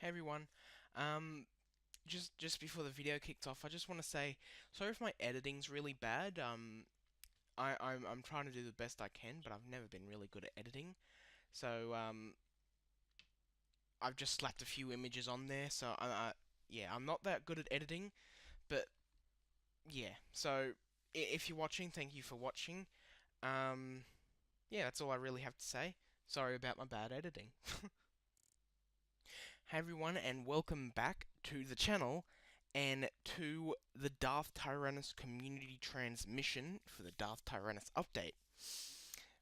Hey everyone. Um, just before the video kicks off, I just want to say sorry if my editing's really bad. I'm trying to do the best I can, but I've never been really good at editing. So I've just slapped a few images on there. So yeah, I'm not that good at editing, but yeah. So if you're watching, thank you for watching. Um, yeah, that's all I really have to say. Sorry about my bad editing. Hey everyone, and welcome back to the channel and to the Darth Tyranus community transmission for the Darth Tyranus update.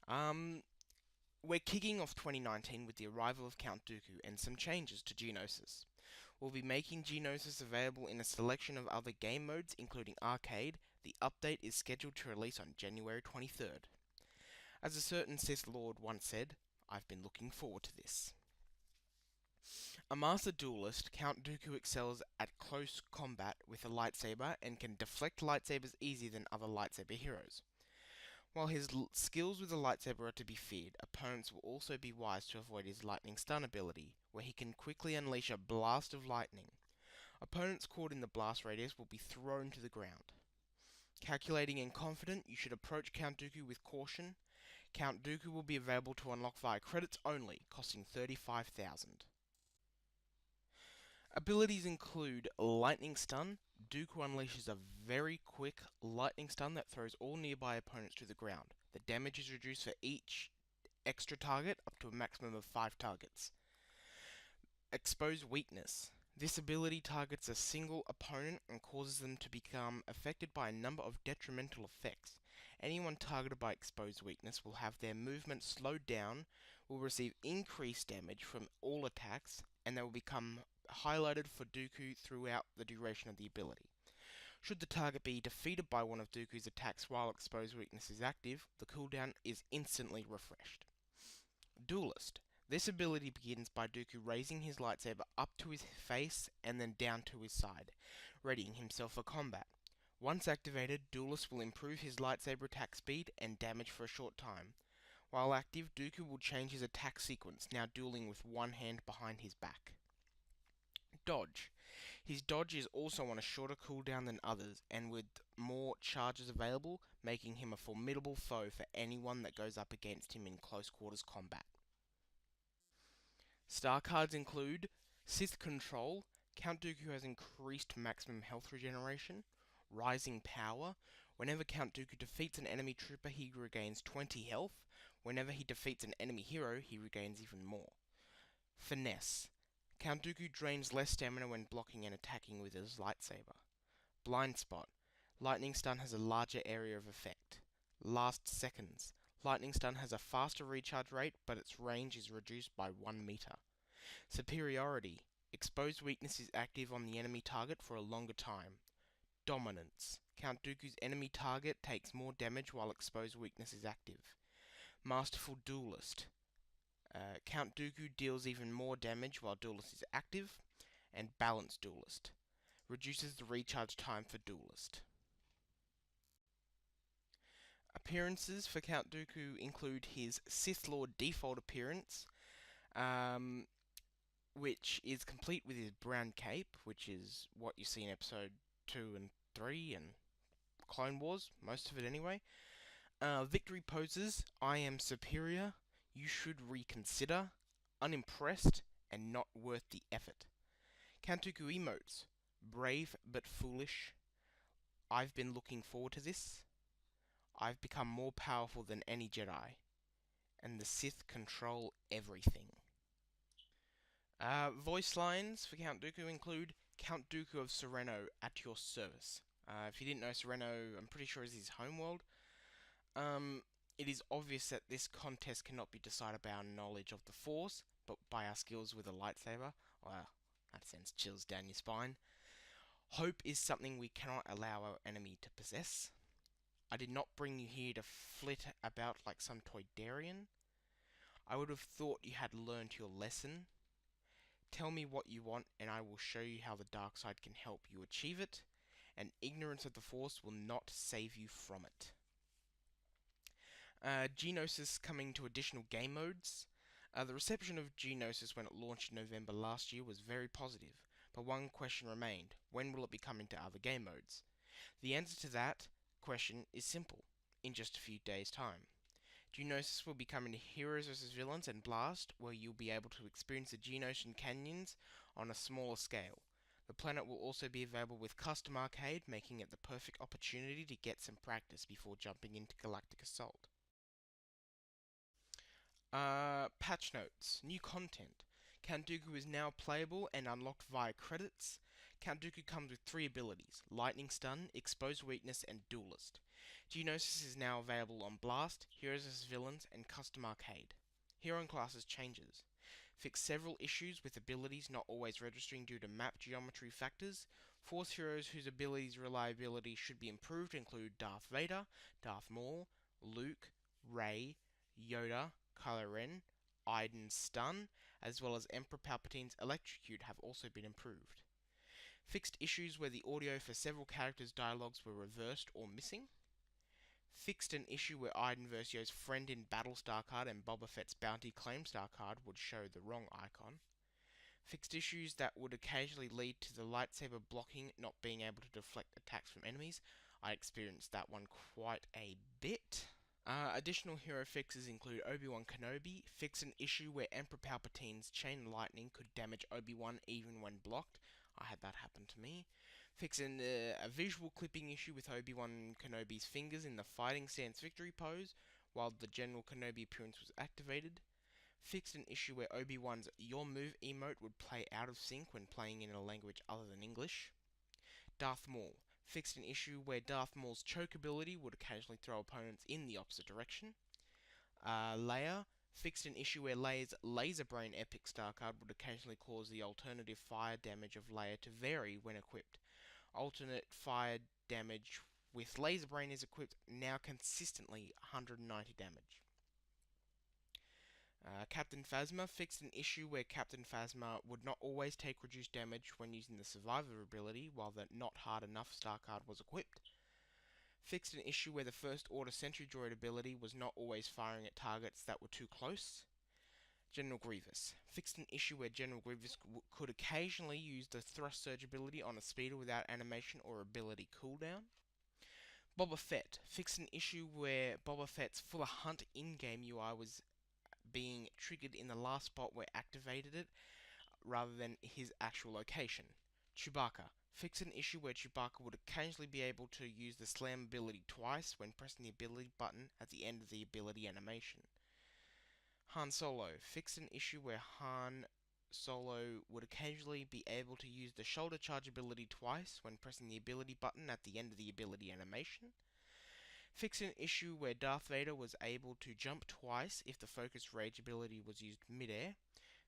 Um, we're kicking off 2019 with the arrival of Count Dooku and some changes to Geonosis. We'll be making Geonosis available in a selection of other game modes, including Arcade. The update is scheduled to release on January 23rd. As a certain Sith Lord once said, I've been looking forward to this. A master duelist, Count Dooku excels at close combat with a lightsaber and can deflect lightsabers easier than other lightsaber heroes. While his skills with the lightsaber are to be feared, opponents will also be wise to avoid his lightning stun ability, where he can quickly unleash a blast of lightning. Opponents caught in the blast radius will be thrown to the ground. Calculating and confident, you should approach Count Dooku with caution. Count Dooku will be available to unlock via credits only, costing 35,000. Abilities include Lightning Stun. Dooku unleashes a very quick lightning stun that throws all nearby opponents to the ground. The damage is reduced for each extra target up to a maximum of 5 targets. Expose Weakness. This ability targets a single opponent and causes them to become affected by a number of detrimental effects. Anyone targeted by Exposed Weakness will have their movement slowed down, will receive increased damage from all attacks, and they will become highlighted for Dooku throughout the duration of the ability. Should the target be defeated by one of Dooku's attacks while Exposed Weakness is active, the cooldown is instantly refreshed. Duelist. This ability begins by Dooku raising his lightsaber up to his face and then down to his side, readying himself for combat. Once activated, Duelist will improve his lightsaber attack speed and damage for a short time. While active, Dooku will change his attack sequence, now dueling with one hand behind his back. Dodge. His dodge is also on a shorter cooldown than others, and with more charges available, making him a formidable foe for anyone that goes up against him in close quarters combat. Star cards include Sith Control. Count Dooku has increased maximum health regeneration. Rising Power. Whenever Count Dooku defeats an enemy trooper, he regains 20 health. Whenever he defeats an enemy hero, he regains even more. Finesse. Count Dooku drains less stamina when blocking and attacking with his lightsaber. Blind Spot. Lightning Stun has a larger area of effect. Last Seconds. Lightning Stun has a faster recharge rate, but its range is reduced by 1 meter. Superiority. Exposed Weakness is active on the enemy target for a longer time. Dominance. Count Dooku's enemy target takes more damage while Exposed Weakness is active. Masterful Duelist. Count Dooku deals even more damage while Duelist is active. And Balanced Duelist. Reduces the recharge time for Duelist. Appearances for Count Dooku include his Sith Lord default appearance, which is complete with his brown cape, which is what you see in episode 2 and 3 and Clone Wars, most of it anyway. Victory poses: I am superior, you should reconsider, unimpressed, and not worth the effort. Count Dooku emotes: brave but foolish, I've been looking forward to this, I've become more powerful than any Jedi, and the Sith control everything. Voice lines for Count Dooku include Count Dooku of Sereno at your service. If you didn't know, Sereno, I'm pretty sure is his homeworld. It is obvious that this contest cannot be decided by our knowledge of the Force, but by our skills with a lightsaber. Wow, that sends chills down your spine. Hope is something we cannot allow our enemy to possess. I did not bring you here to flit about like some Toydarian. I would have thought you had learned your lesson. Tell me what you want, and I will show you how the dark side can help you achieve it, and ignorance of the Force will not save you from it. Geonosis coming to additional game modes. The reception of Geonosis when it launched in November last year was very positive, but one question remained: when will it be coming to other game modes? The answer to that question is simple: in just a few days' time. Geonosis will be coming to Heroes vs Villains and Blast, where you'll be able to experience the Geonosian canyons on a smaller scale. The planet will also be available with Custom Arcade, making it the perfect opportunity to get some practice before jumping into Galactic Assault. Patch notes. New content. Count Dooku is now playable and unlocked via credits. Count Dooku comes with 3 abilities: Lightning Stun, Expose Weakness, and Duelist. Geonosis is now available on Blast, Heroes vs Villains, and Custom Arcade. Hero and Classes changes. Fix several issues with abilities not always registering due to map geometry factors. Force heroes whose abilities reliability should be improved include Darth Vader, Darth Maul, Luke, Rey, Yoda, Kylo Ren, Iden's Stun, as well as Emperor Palpatine's Electrocute have also been improved. Fixed issues where the audio for several characters' dialogues were reversed or missing. Fixed an issue where Iden Versio's friend in Battlestar card and Boba Fett's bounty claim star card would show the wrong icon. Fixed issues that would occasionally lead to the lightsaber blocking not being able to deflect attacks from enemies. I experienced that one quite a bit. Additional hero fixes include Obi-Wan Kenobi. Fix an issue where Emperor Palpatine's chain lightning could damage Obi-Wan even when blocked. I had that happen to me. Fix a visual clipping issue with Obi-Wan Kenobi's fingers in the fighting stance victory pose while the General Kenobi appearance was activated. Fixed an issue where Obi-Wan's Your Move emote would play out of sync when playing in a language other than English. Darth Maul. Fixed an issue where Darth Maul's choke ability would occasionally throw opponents in the opposite direction. Leia. Fixed an issue where Leia's Laser Brain Epic Star card would occasionally cause the alternative fire damage of Leia to vary when equipped. Alternate fire damage with Laser Brain is equipped now consistently 190 damage. Captain Phasma fixed an issue where Captain Phasma would not always take reduced damage when using the Survivor ability while the Not Hard Enough star card was equipped. Fixed an issue where the First Order Sentry Droid ability was not always firing at targets that were too close. General Grievous fixed an issue where General Grievous could occasionally use the Thrust Surge ability on a speeder without animation or ability cooldown. Boba Fett fixed an issue where Boba Fett's Fuller Hunt in-game UI was being triggered in the last spot where activated it, rather than his actual location. Chewbacca fixed an issue where Chewbacca would occasionally be able to use the slam ability twice when pressing the ability button at the end of the ability animation. Han Solo fixed an issue where Han Solo would occasionally be able to use the shoulder charge ability twice when pressing the ability button at the end of the ability animation. Fix an issue where Darth Vader was able to jump twice if the Focus Rage ability was used mid-air.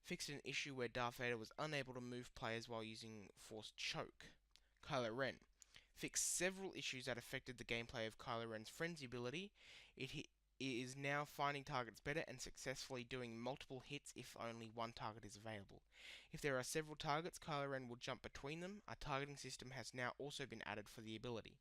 Fixed an issue where Darth Vader was unable to move players while using Force Choke. Kylo Ren fixed several issues that affected the gameplay of Kylo Ren's Frenzy ability. It is now finding targets better and successfully doing multiple hits if only one target is available. If there are several targets, Kylo Ren will jump between them. A targeting system has now also been added for the ability.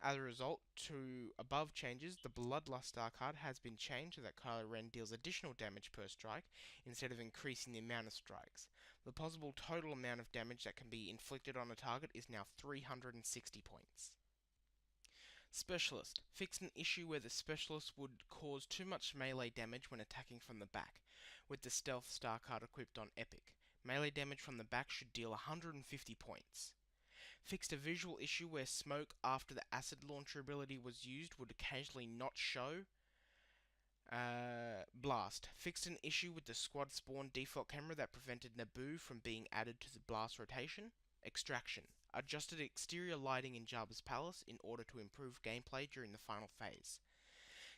As a result to above changes, the Bloodlust star card has been changed so that Kylo Ren deals additional damage per strike instead of increasing the amount of strikes. The possible total amount of damage that can be inflicted on a target is now 360 points. Specialist fixed an issue where the Specialist would cause too much melee damage when attacking from the back, with the Stealth star card equipped on Epic. Melee damage from the back should deal 150 points. Fixed a visual issue where smoke after the acid launcher ability was used would occasionally not show. Blast fixed an issue with the squad spawn default camera that prevented Naboo from being added to the blast rotation. Extraction adjusted exterior lighting in Jabba's palace in order to improve gameplay during the final phase.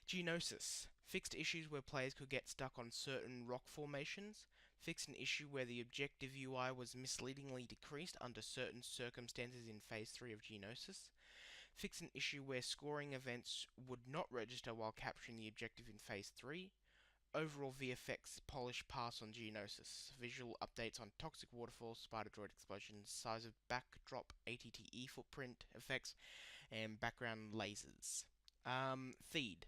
Geonosis fixed issues where players could get stuck on certain rock formations. Fixed an issue where the objective UI was misleadingly decreased under certain circumstances in Phase 3 of Geonosis. Fixed an issue where scoring events would not register while capturing the objective in Phase 3. Overall VFX polish pass on Geonosis. Visual updates on Toxic Waterfall, Spider Droid Explosions, size of backdrop, ATTE footprint effects, and background lasers. Feed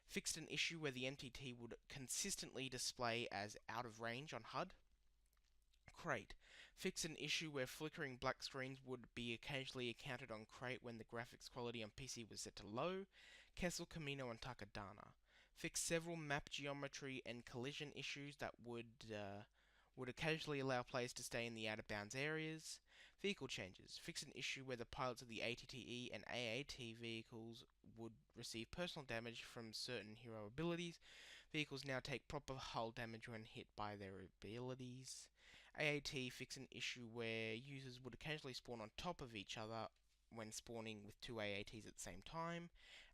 Fixed an issue where the MTT would consistently display as out of range on HUD. Crate. Fixed an issue where flickering black screens would be occasionally encountered on Crate when the graphics quality on PC was set to low. Kessel, Camino, and Takadana. Fixed several map geometry and collision issues that would occasionally allow players to stay in the out-of-bounds areas. Vehicle changes. Fix an issue where the pilots of the ATTE and AAT vehicles would receive personal damage from certain hero abilities. Vehicles now take proper hull damage when hit by their abilities. AAT fix an issue where users would occasionally spawn on top of each other when spawning with two AATs at the same time.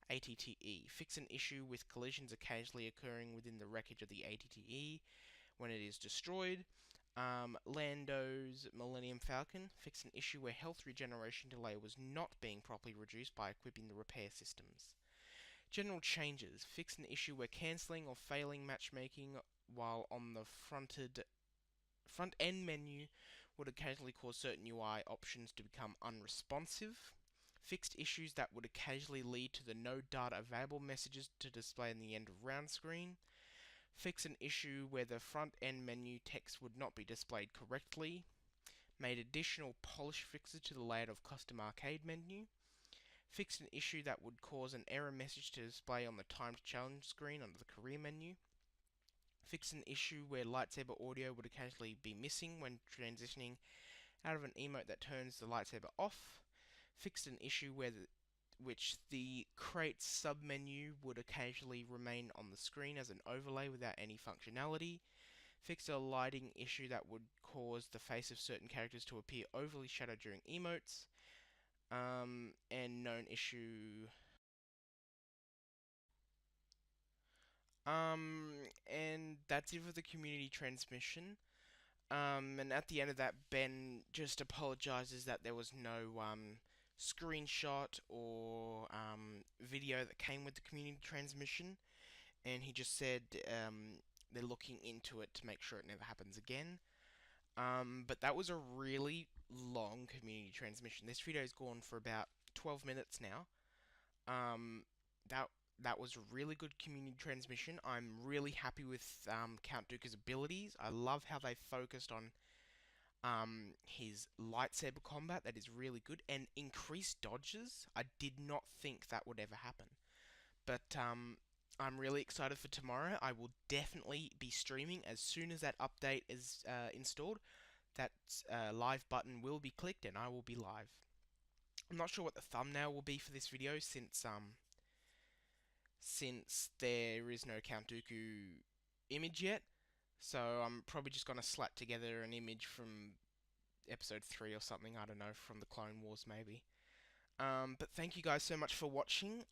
ATTE fix an issue with collisions occasionally occurring within the wreckage of the ATTE when it is destroyed. Lando's Millennium Falcon fixed an issue where health regeneration delay was not being properly reduced by equipping the repair systems. General changes fixed an issue where cancelling or failing matchmaking while on the front end menu would occasionally cause certain UI options to become unresponsive. Fixed issues that would occasionally lead to the no data available messages to display in the end of round screen. Fix an issue where the front end menu text would not be displayed correctly. Made additional polish fixes to the layout of custom arcade menu. Fixed an issue that would cause an error message to display on the timed challenge screen under the career menu. Fixed an issue where lightsaber audio would occasionally be missing when transitioning out of an emote that turns the lightsaber off. Fixed an issue where which the crate submenu would occasionally remain on the screen as an overlay without any functionality. Fixed a lighting issue that would cause the face of certain characters to appear overly shadowed during emotes. And known issue. And that's it for the community transmission. And at the end of that, Ben just apologizes that there was no screenshot or video that came with the community transmission, and he just said they're looking into it to make sure it never happens again. But that was a really long community transmission. This video's gone for about 12 minutes now. That was a really good community transmission. I'm really happy with Count Dooku's abilities. I love how they focused on his lightsaber combat. That is really good. And increased dodges. I did not think that would ever happen. But I'm really excited for tomorrow. I will definitely be streaming as soon as that update is installed. That live button will be clicked and I will be live. I'm not sure what the thumbnail will be for this video since there is no Count Dooku image yet. So I'm probably just going to slap together an image from episode 3 or something, I don't know, from the Clone Wars maybe. But thank you guys so much for watching.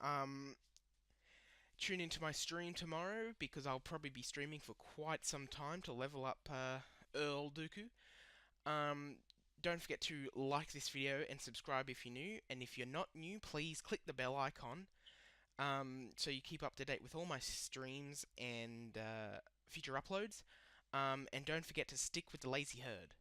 Tune into my stream tomorrow because I'll probably be streaming for quite some time to level up Earl Dooku. Don't forget to like this video and subscribe if you're new. And if you're not new, please click the bell icon so you keep up to date with all my streams and future uploads. And don't forget to stick with the lazy herd.